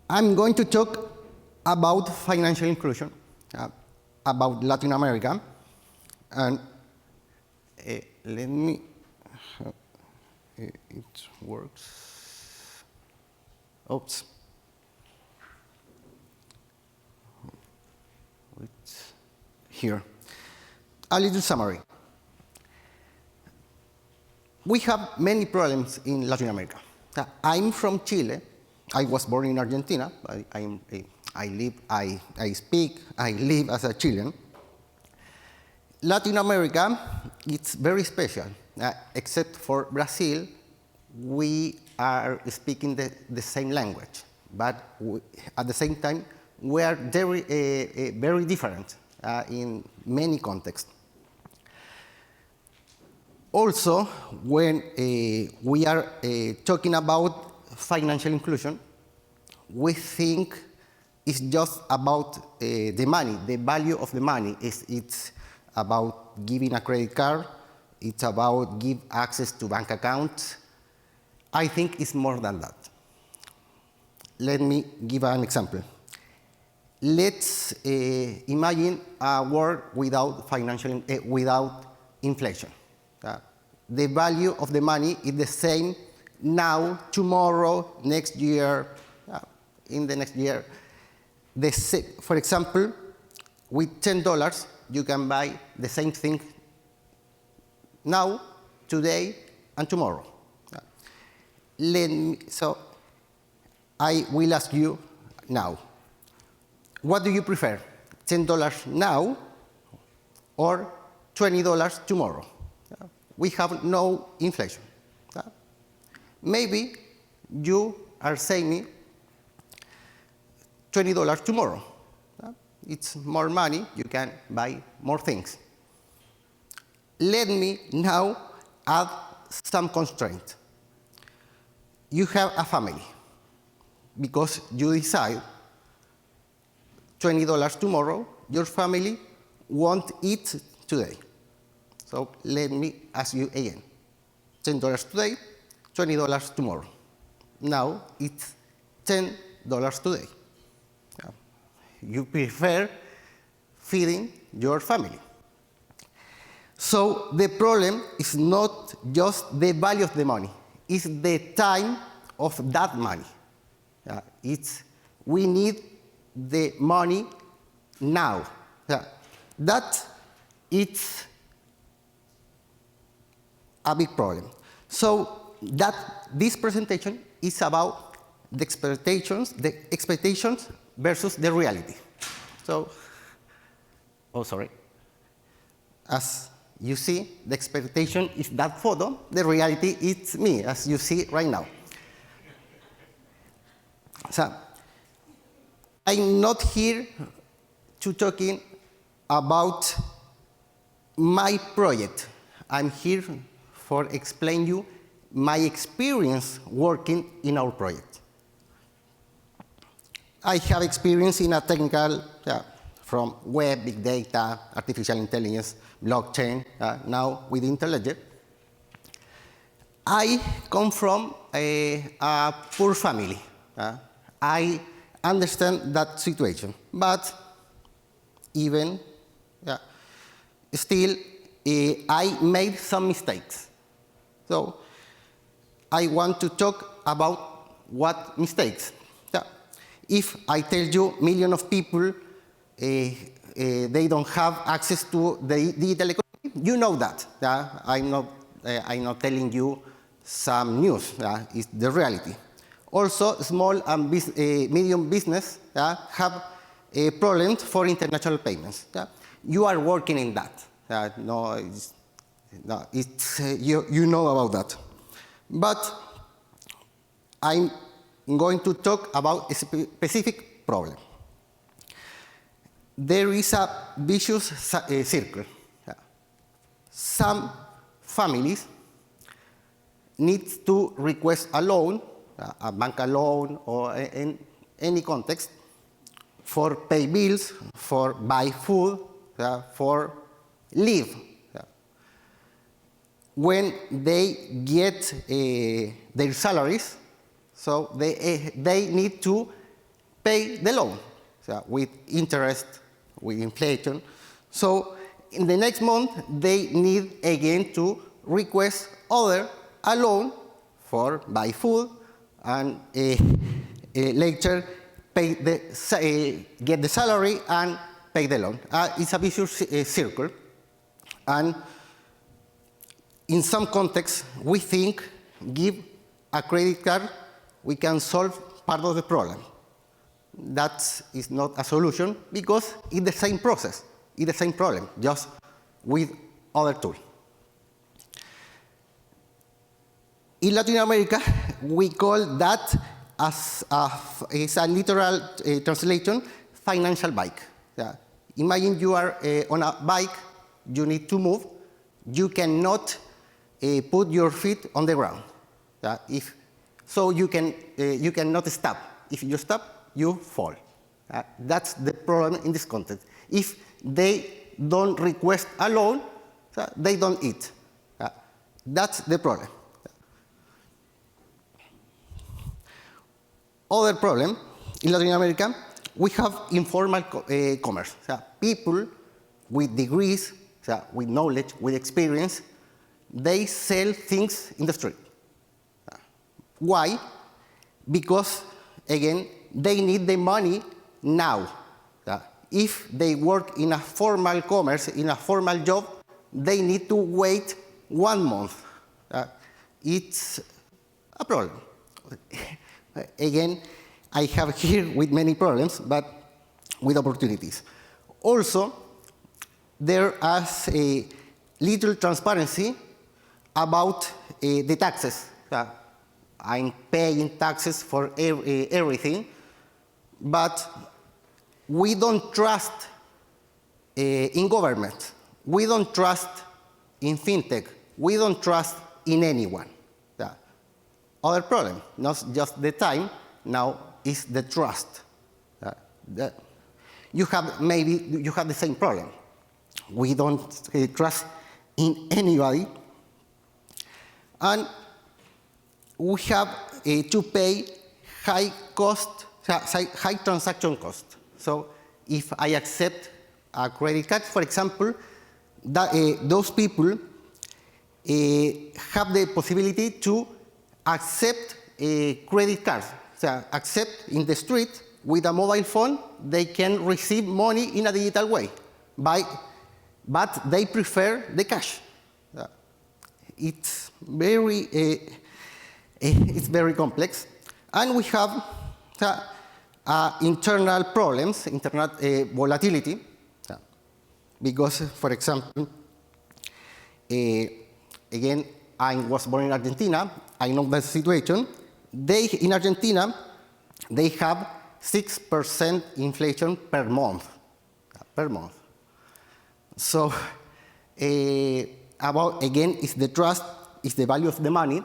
I'm going to talk about financial inclusion, about Latin America, and let me, it works. Oops. It's here. A little summary. We have many problems in Latin America. I'm from Chile. I was born in Argentina. I live as a Chilean. Latin America, it's very special. Except for Brazil, we are speaking the same language. But at the same time, we are very different in many contexts. Also, when we are talking about financial inclusion, we think it's just about the money, the value of the money. It's about giving a credit card. It's about give access to bank accounts. I think it's more than that. Let me give an example. Let's imagine a world without without inflation. The value of the money is the same now, tomorrow, next year, in the next year. For example, with $10, you can buy the same thing now, today, and tomorrow. So I will ask you now, what do you prefer, $10 now or $20 tomorrow? We have no inflation. Maybe you are saying me $20 tomorrow. It's more money, you can buy more things. Let me now add some constraint. You have a family because you decide $20 tomorrow, your family won't eat today. So let me ask you again, $10 today, $20 tomorrow. Now it's $10 today. You prefer feeding your family. So the problem is not just the value of the money, it's the time of that money. We need the money now. That it's a big problem. So this presentation is about the expectations versus the reality. So, as you see, the expectation is that photo. The reality is me, as you see right now. So, I'm not here to talking about my project. I'm here for explain you my experience working in our project. I have experience in a technical, from web, big data, artificial intelligence, blockchain, now with Interledger. I come from a poor family. I understand that situation, but even still, I made some mistakes. So I want to talk about what mistakes. If I tell you millions of people they don't have access to the digital economy, you know that. I'm not telling you some news. It's the reality. Also, small and medium business have problems for international payments. You are working in that. You know about that. But I'm going to talk about a specific problem. There is a vicious circle. Some families need to request a loan, a bank loan, or in any context, for pay bills, for buy food, for live. When they get their salaries, so they need to pay the loan, so with interest, with inflation. So in the next month, they need again to request a loan for buy food and later pay get the salary and pay the loan. It's a vicious circle. And in some contexts, we think give a credit card, we can solve part of the problem. That is not a solution because it's the same process, it's the same problem, just with other tools. In Latin America, we call that as it's a literal translation, financial bike. Yeah. Imagine you are on a bike, you need to move, you cannot put your feet on the ground. Yeah. So you cannot stop. If you stop, you fall. That's the problem in this context. If they don't request a loan, they don't eat. That's the problem. Other problem, in Latin America, we have informal commerce. People with degrees, with knowledge, with experience, they sell things in the street. Why? Because, again, they need the money now. If they work in a formal commerce, in a formal job, they need to wait 1 month. It's a problem. Again, I have here with many problems, but with opportunities. Also, there is a little transparency about the taxes. I'm paying taxes for everything, but we don't trust in government. We don't trust in fintech. We don't trust in anyone. Other problem, not just the time, now is the trust. You have the same problem. We don't trust in anybody, and we have to pay high transaction cost. So if I accept a credit card, for example, those people have the possibility to accept a credit card. So accept in the street with a mobile phone, they can receive money in a digital way, but they prefer the cash. It's very complex, and we have internal problems, internal volatility, because, for example, again, I was born in Argentina. I know the situation. In Argentina, they have 6% inflation per month. So, again, it's the trust, it's the value of the money,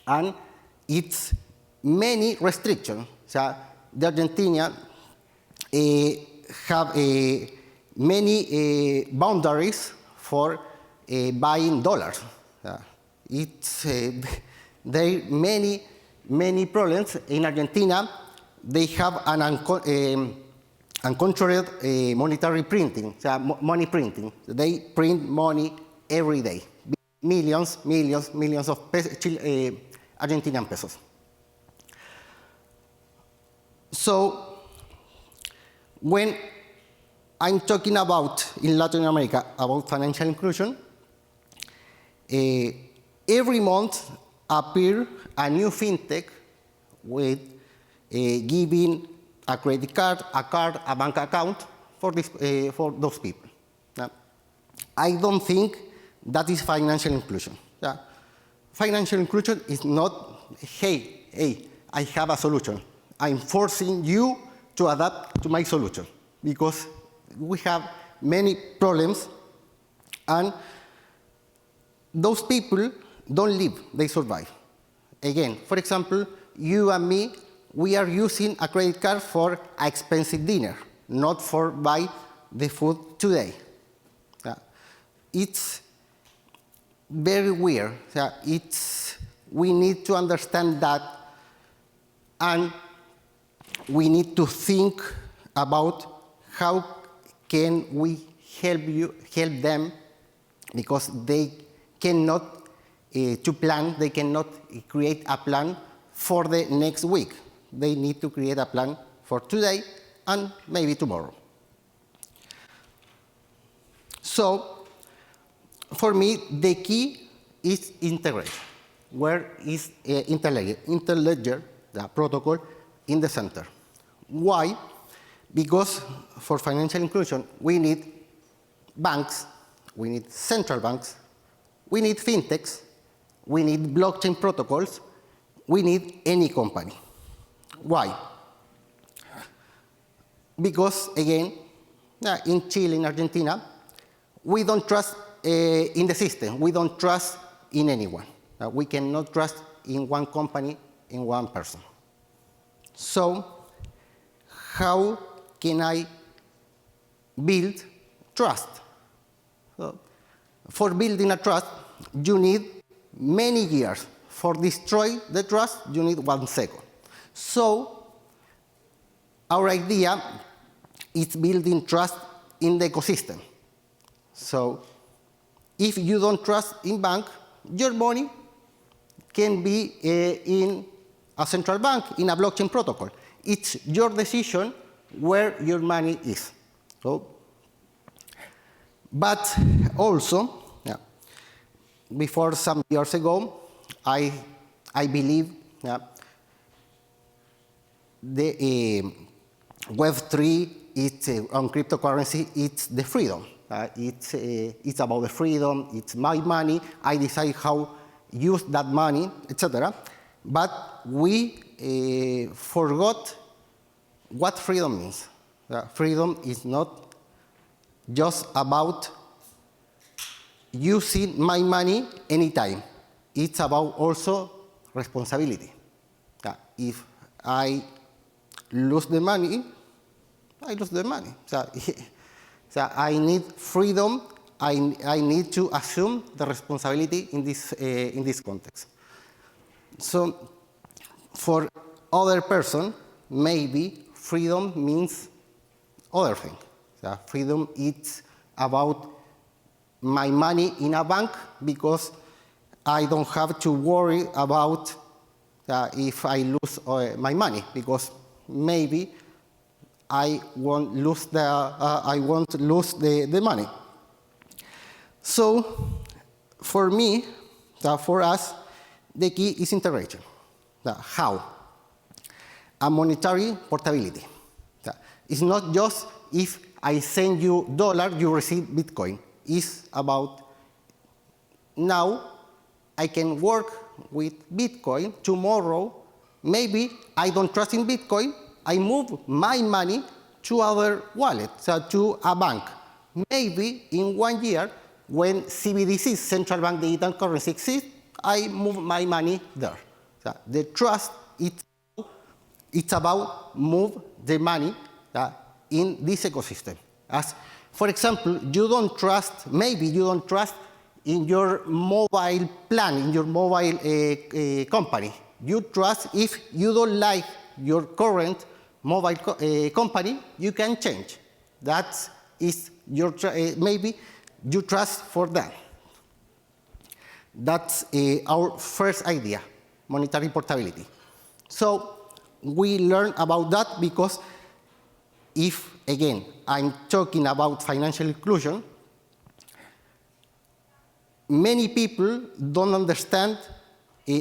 and it's many restrictions. So, the Argentina have many boundaries for buying dollars. There are many problems. In Argentina, they have an uncontrolled monetary printing, money printing. They print money every day, millions of Argentinian pesos. So when I'm talking about, in Latin America, about financial inclusion, every month appear a new fintech with giving a credit card, a bank account for those people. I don't think that is financial inclusion. Financial inclusion is not, hey, I have a solution. I'm forcing you to adapt to my solution because we have many problems, and those people don't live, they survive. Again, for example, you and me, we are using a credit card for an expensive dinner, not for buy the food today. It's very weird. We need to understand that, and we need to think about how can we help them, because they cannot they cannot create a plan for the next week. They need to create a plan for today and maybe tomorrow. So, for me, the key is integration, where is Interledger, the protocol, in the center. Why? Because for financial inclusion, we need banks, we need central banks, we need fintechs, we need blockchain protocols, we need any company. Why? Because, again, in Chile, in Argentina, we don't trust in the system. We don't trust in anyone. We cannot trust in one company, in one person. So, how can I build trust? So, for building a trust, you need many years. For destroy the trust, you need 1 second. So, our idea is building trust in the ecosystem. So, if you don't trust in bank, your money can be in a central bank, in a blockchain protocol. It's your decision where your money is. So, but also, before some years ago, I believe the Web3 on cryptocurrency, it's the freedom. It's about the freedom, it's my money, I decide how use that money, etc. But we forgot what freedom means. Freedom is not just about using my money anytime. It's about also responsibility. If I lose the money, I lose the money. So I need freedom. I need to assume the responsibility in this context. So for other person, maybe freedom means other thing. So freedom is about my money in a bank because I don't have to worry about if I lose my money, because maybe I won't lose the money. So, for me, for us, the key is integration. How? A monetary portability. It's not just if I send you $, you receive Bitcoin. It's about now I can work with Bitcoin. Tomorrow, maybe I don't trust in Bitcoin. I move my money to other wallet, so to a bank. Maybe in 1 year, when CBDC, central bank digital currency, exists, I move my money there. So the trust, it's about move the money in this ecosystem. As, for example, you don't trust, maybe you don't trust in your mobile plan, in your mobile company. You trust if you don't like your current mobile company, you can change. That is your, maybe you trust for that. That's our first idea, monetary portability. So we learn about that because if, again, I'm talking about financial inclusion, many people don't understand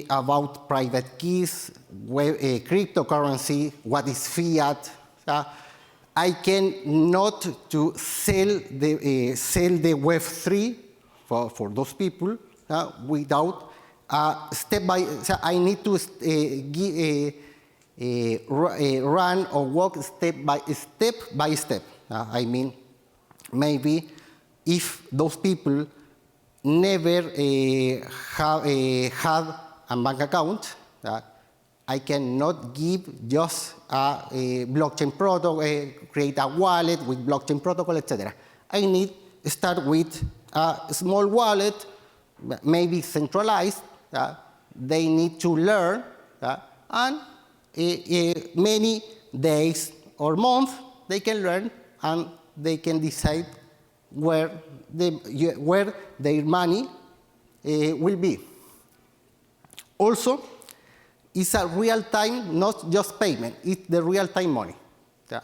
about private keys, cryptocurrency, what is fiat. I cannot to sell the Web3 for those people without step by. I need to run or walk step by step. I mean, maybe if those people never had a bank account, I cannot give just a blockchain protocol, create a wallet with blockchain protocol, etc. I need to start with a small wallet, maybe centralized. They need to learn, and many days or months, they can learn and they can decide where their money will be. Also, it's a real-time, not just payment, it's the real-time money. Yeah.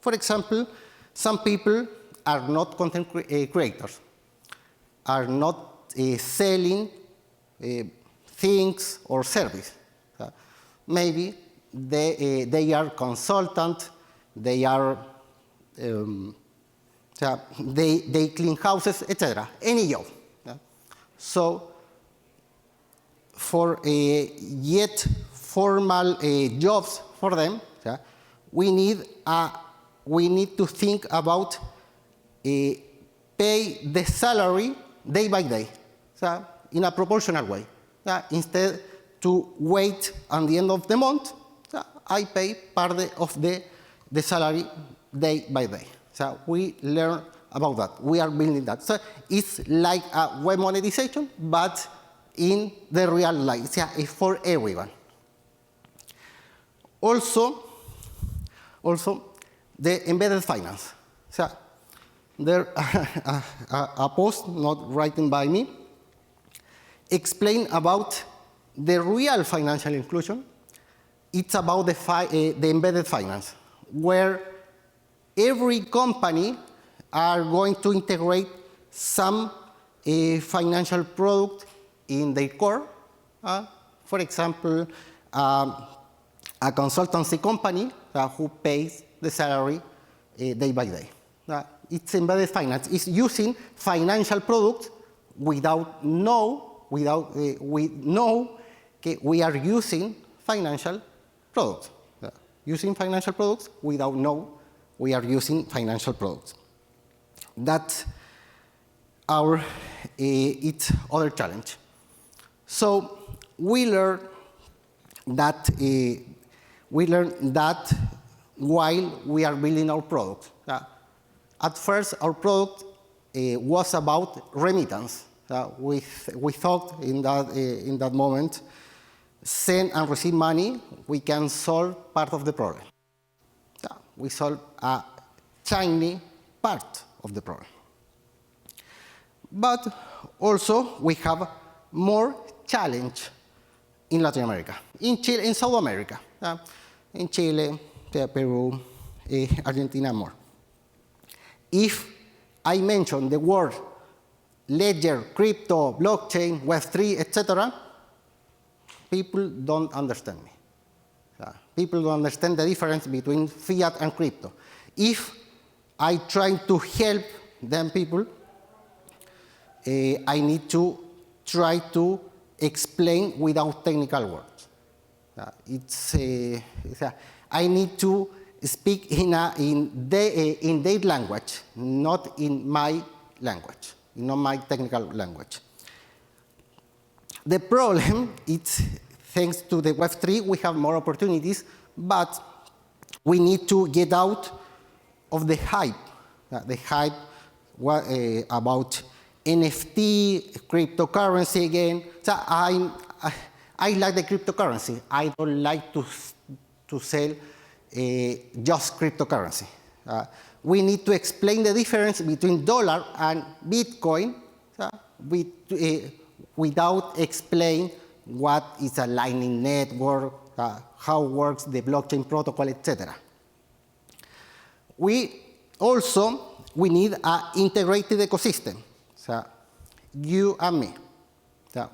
For example, some people are not content creators, are not selling things or service. Maybe they are consultant, they are they clean houses, etc. Any job. So for yet formal jobs for them, we need to think about pay the salary day by day, in a proportional way. Instead to wait at the end of the month, I pay part of the salary day by day. So we learn about that. We are building that. So it's like a web monetization, but in the real life. It's for everyone. Also, the embedded finance. So there a post not written by me explain about the real financial inclusion. It's about the embedded finance, where every company are going to integrate some financial product in their core. For example, a consultancy company who pays the salary day by day. It's embedded finance. It's using financial products without we are using financial products. Using financial products without we are using financial products. That's our its other challenge. So we learned that while we are building our product. At first, our product was about remittance. We thought in that moment, send and receive money, we can solve part of the problem. We solve a tiny part of the problem. But also, we have more challenge in Latin America, in Chile, in South America, in Chile, Peru, Argentina, more. If I mention the word ledger, crypto, blockchain, Web3, etc., people don't understand me. People don't understand the difference between fiat and crypto. If I try to help them people, I need to try to explain without technical words. I need to speak in their language, not in my language, not my technical language. The problem is, thanks to the Web3, we have more opportunities, but we need to get out of the hype about NFT, cryptocurrency again. So I like the cryptocurrency. I don't like to sell just cryptocurrency. We need to explain the difference between dollar and Bitcoin without explaining what is a Lightning network, how works the blockchain protocol, etc. We need an integrated ecosystem. So you and me.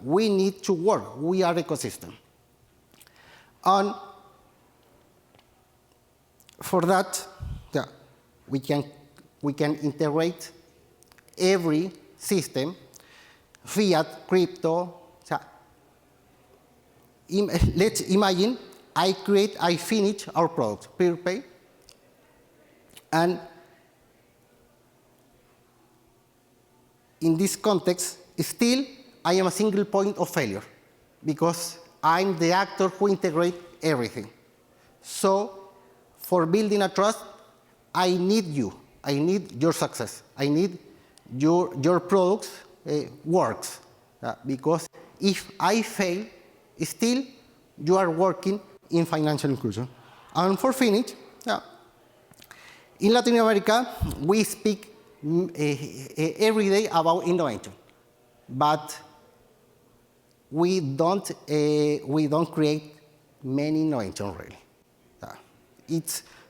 We need to work. We are ecosystem. And for that, we can integrate every system, fiat, crypto. Let's imagine I finish our product, PeerPay, and in this context, still I am a single point of failure because I'm the actor who integrates everything. So for building a trust, I need you. I need your success. I need your products works. Because if I fail, still you are working in financial inclusion. And for finish, in Latin America, we speak every day about innovation, but we don't create many innovation really.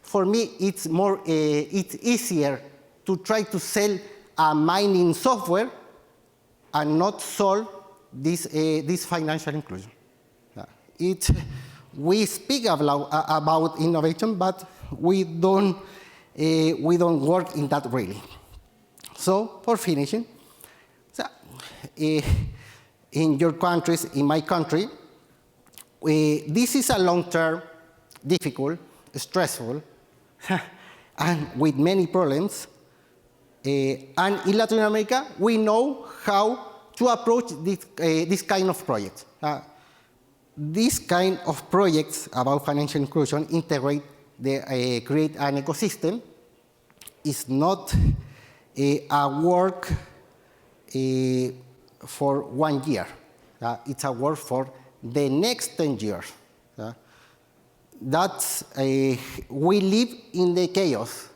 For me, it's easier to try to sell a mining software and not solve this financial inclusion. We speak about innovation, but we don't work in that really. So for finishing, in your countries, in my country, this is a long-term, difficult, stressful, and with many problems. And in Latin America, we know how to approach this kind of projects. This kind of projects about financial inclusion integrate, create an ecosystem. It's not a work for 1 year. It's a work for the next 10 years. We live in the chaos,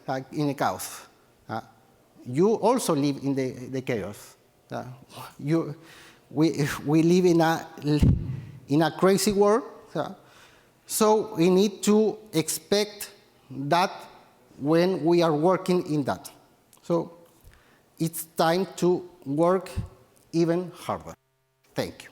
you also live in the chaos. We live in a crazy world, so we need to expect that when we are working in that. So it's time to work even harder. Thank you.